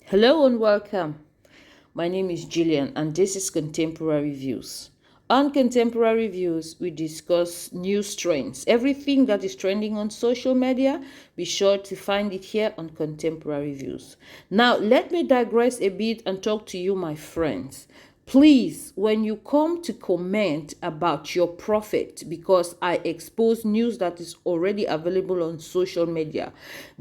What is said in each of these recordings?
Hello and welcome. My name is Gillian and this is Contemporary Views. On Contemporary Views, we discuss news trends. Everything that is trending on social media, be sure to find it here on Contemporary Views. Now, let me digress a bit and talk to you, my friends. Please, when you come to comment about your prophet, because I expose news that is already available on social media,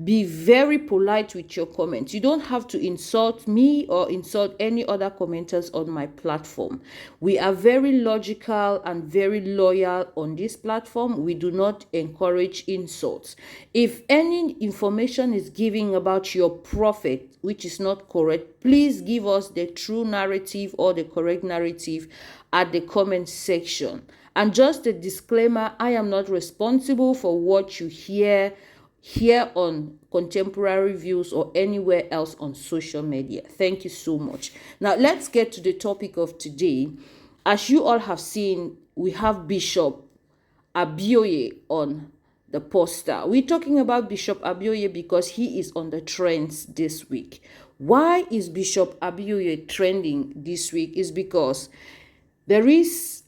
be very polite with your comments. You don't have to insult me or insult any other commenters on my platform. We are very logical and very loyal on this platform. We do not encourage insults. If any information is given about your prophet which is not correct, please give us the true narrative or the correct narrative at the comment section. And just a disclaimer, I am not responsible for what you hear here on Contemporary Views or anywhere else on social media. Thank you so much. Now let's get to the topic of today. As you all have seen, we have Bishop Abioye on the poster. We're talking about Bishop Abioye because he is on the trends this week. Why is Bishop Abioye trending this week? Is because there is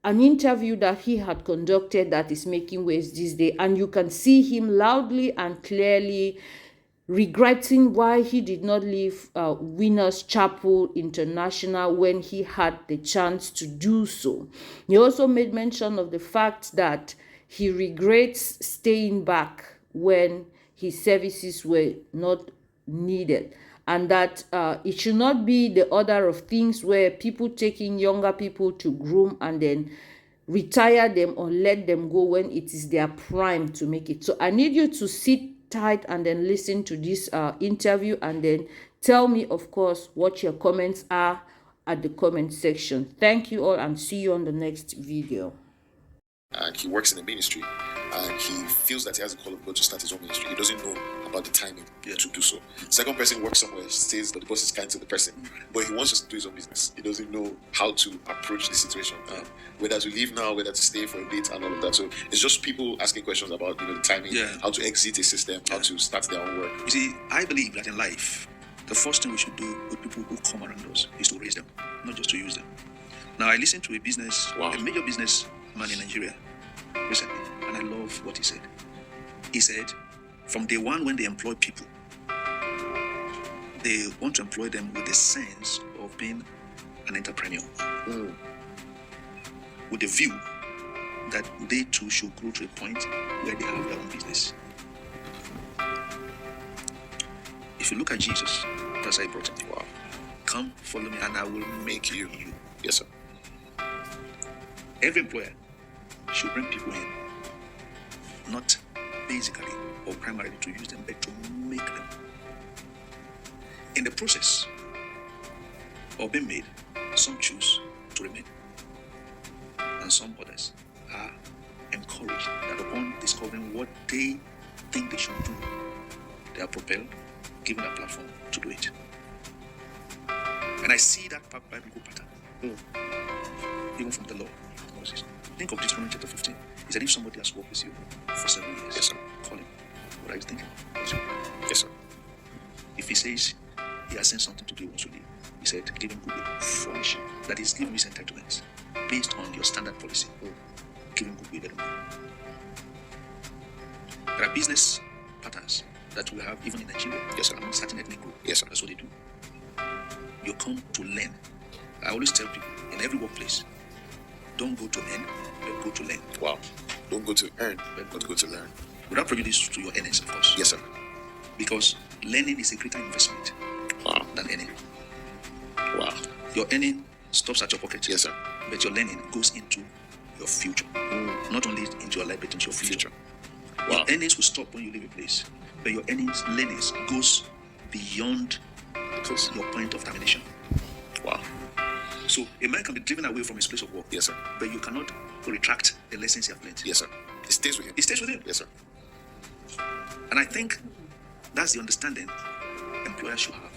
an interview that he had conducted that is making waves this day, and you can see him loudly and clearly regretting why he did not leave Winners Chapel International when he had the chance to do so. He also made mention of the fact that he regrets staying back when his services were not needed, and that it should not be the order of things where people taking younger people to groom and then retire them or let them go when it is their prime to make it. So I need you to sit tight and then listen to this interview and then tell me, of course, what your comments are at the comment section. Thank you all and see you on the next video. And he works in the ministry, and he feels that he has a call of God to start his own ministry. He doesn't know about the timing to do so. Second person works somewhere, says that the boss is kind to the person, but he wants to do his own business. He doesn't know how to approach the situation, whether to leave now, whether to stay for a bit, and all of that. So it's just people asking questions about the timing, how to exit a system, how to start their own work. You see, I believe that in life, the first thing we should do with people who come around us is to raise them, not just to use them. Now, I listened to a major business man in Nigeria recently, and I love what he said. He said, from day one when they employ people, they want to employ them with the sense of being an entrepreneur, with the view that they too should grow to a point where they have their own business. If you look at Jesus, that's how he brought him. Wow. Come, follow me, and I will make you. Yes, sir. Every employer should bring people in, not basically or primarily to use them, but to make them. In the process of being made, some choose to remain, and some others are encouraged that upon discovering what they think they should do, they are propelled, given a platform to do it. And I see that biblical pattern, even from the law of Moses. Think of Deuteronomy chapter 15. He said, if somebody has worked with you for 7 years, yes, sir, call him. What are you thinking? Yes, sir. If he says he has sent something to do, he wants to leave, he said, give him goodwill, furnish him. That is, give him his entitlements based on your standard policy. Give him goodwill, let him go. There are business patterns that we have even in Nigeria. Yes, sir. Among certain ethnic groups. Yes, sir. That's what they do. You come to learn. I always tell people in every workplace, don't go to earn, but go to learn. Wow. Don't go to earn, but go to learn. Without prejudice to your earnings, of course. Yes, sir. Because learning is a greater investment than earning. Wow. Your earning stops at your pocket. Yes, sir. But your learning goes into your future. Not only into your life, but into your future. Wow. Your earnings will stop when you leave a place, but your learnings goes beyond your point of termination. Wow. So a man can be driven away from his place of work. Yes, sir. But you cannot retract the lessons he has learned. Yes, sir. It stays with him. It stays with him. Yes, sir. And I think that's the understanding employers should have.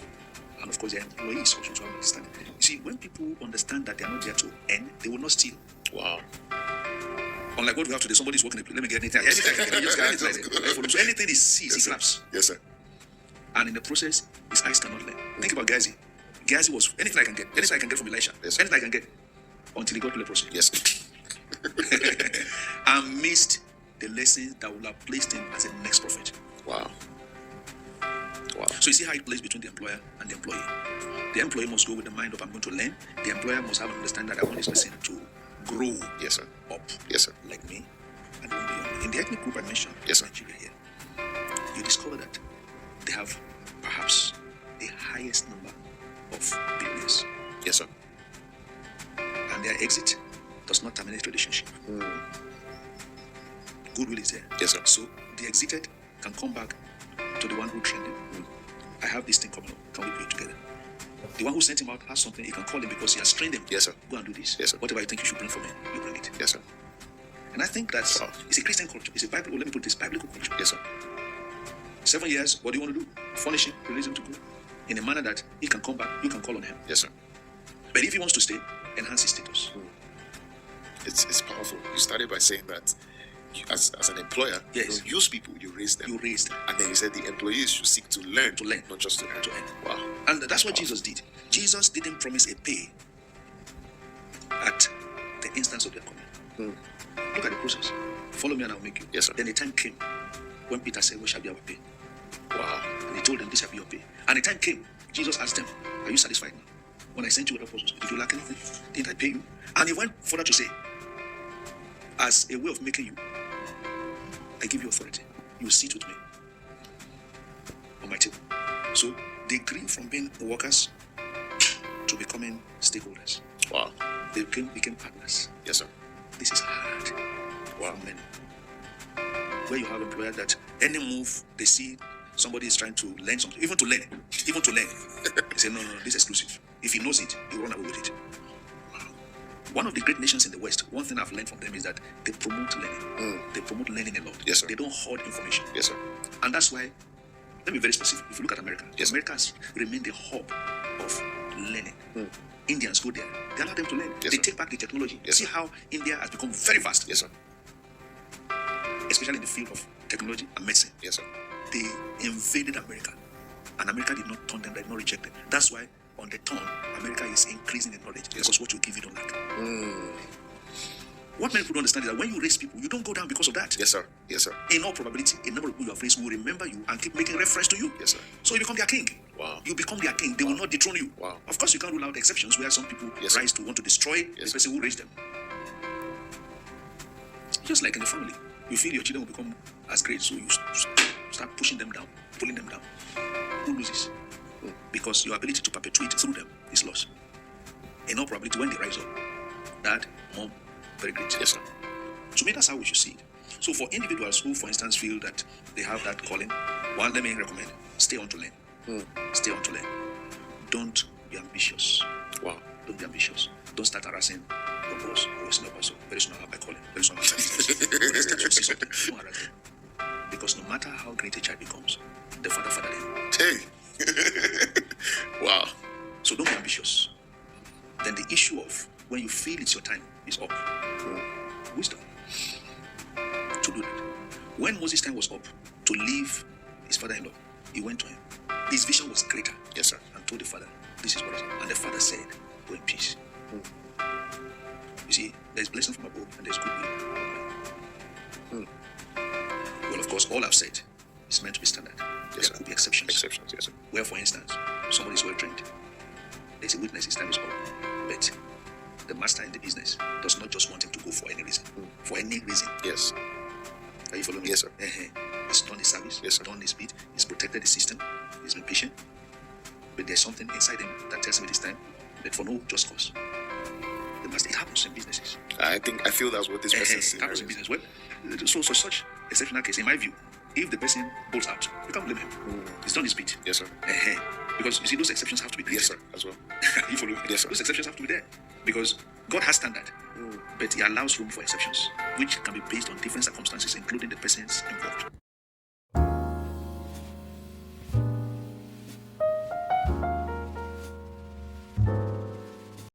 And of course, their employees also should have understanding. You see, when people understand that they are not there to earn, they will not steal. Wow. Unlike what we have today, somebody's working. Let me get anything. Anything. So anything he sees, he claps. Yes, sir. And in the process, his eyes cannot learn. Think about Gehazi. Gehazi was anything I can get. Anything I can get from Elisha. Anything I can get. Until he got to leprosy. Yes. And missed the lessons that would have placed him as a next prophet. Wow. So you see how it plays between the employer and the employee. The employee must go with the mind of I'm going to learn. The employer must have an understanding that I want this person to grow Yes, sir. up. Yes, sir. Like me and even beyond. In the ethnic group I mentioned, Yes, sir. Nigeria here, you discover that they have perhaps the highest number of billionaires. Yes, sir. And their exit does not terminate relationship. Goodwill is there. Yes, sir. So the exited can come back to the one who trained him. I have this thing coming up. Can we do it together? The one who sent him out has something. He can call him because he has trained him. Yes, sir. Go and do this. Yes, sir. Whatever you think you should bring from him, you bring it. Yes, sir. And I think that's Wow. it's a Christian culture. It's a Bible. Let me put this biblical culture. Yes, sir. 7 years. What do you want to do? Furnish him, release him to go in a manner that he can come back. You can call on him. Yes, sir. But if he wants to stay, enhance his status. It's powerful. You started by saying that you, as an employer, Yes. you use people, you raise them. You raised him And then you said the employees should seek to learn. to learn, Not just to earn. to earn. Wow. And that's what Jesus did. Jesus didn't promise a pay at the instance of their coming. Look at the process. Follow me and I'll make you. Yes, sir. Then the time came when Peter said, what shall be our pay? Wow. And he told them, this shall be your pay. And the time came, Jesus asked them, are you satisfied now? When I sent you with apostles, did you lack anything? Didn't I pay you? And he went further to say, as a way of making you, I give you authority. You sit with me on my table. So they grew from being workers to becoming stakeholders. Wow. They became partners. Yes, sir. This is hard. Wow. For many. Where you have employers that any move they see somebody is trying to learn something, even to learn, they say, no, this is exclusive. If he knows it, he will run away with it. One of the great nations in the West, one thing I've learned from them is that they promote learning. They promote learning a lot. Yes, sir. They don't hoard information. Yes, sir. And that's why, let me be very specific. If you look at America, Yes, sir. America has remained the hub of learning. Indians go there. They allow them to learn. Yes, They sir. take back the technology. Yes, See sir. how India has become very fast. Yes, sir. Especially in the field of technology and medicine. Yes, sir. They invaded America. And America did not turn them, they did not reject them. That's why on the turn, America is increasing in knowledge. Because what you give, you don't lack. What many people don't understand is that when you raise people, you don't go down because of that. Yes, sir. Yes, sir. In all probability, a number of people you have raised will remember you and keep making reference to you. Yes, sir. So you become their king. Wow. You become their king. They will not dethrone you. Wow. Of course, you can't rule out exceptions where some people Yes, sir. rise to want to destroy Yes, the person who raised them. Just like in the family, you feel your children will become as great, so you start pushing them down, pulling them down. Who loses? Because your ability to perpetuate through them is lost. In all probability, when they rise up, dad, mom, very great. Yes, sir. To me, that's how we should see it. So for individuals who, for instance, feel that they have that calling, one, let me recommend, stay on to learn. Stay on to learn. Don't be ambitious. Wow. Don't be ambitious. Don't start harassing your boss. Oh, it's not boss. Very soon I'll have my calling. Very soon I'll have my business. When they start to see something, don't harass them. Because no matter how great a child becomes, the father them. Hey. Wow. So don't be ambitious. Then the issue of when you feel it's your time is up. Wisdom to do that. When Moses' time was up to leave his father-in-law, he went to him. His vision was greater. Yes, sir. And told the father, this is what I said. And the father said, go in peace. You see, there's blessing from above and there's goodwill. Well, of course, all I've said is meant to be standard. Yes, There sir. could be exceptions. Exceptions, yes, sir. Where, for instance, somebody is well trained. There's a witness, his time is up. But the master in the business does not just want him to go for any reason. For any reason. Yes. Are you following me? Yes, sir. He's done his service, Yes, sir. done his bit, he's protected the system, he's been patient. But there's something inside him that tells him it is time, but for no just cause. The master, it happens in businesses. I feel that's what this person It happens in business. Well, so such exceptional case, in my view, if the person bolts out, you can't blame him. He's done his bit. Yes, sir. Because you see, those exceptions have to be there. Yes, sir. As well. You follow me? Yes, sir. Those exceptions have to be there. Because God has standard. But he allows room for exceptions, which can be based on different circumstances, including the persons involved.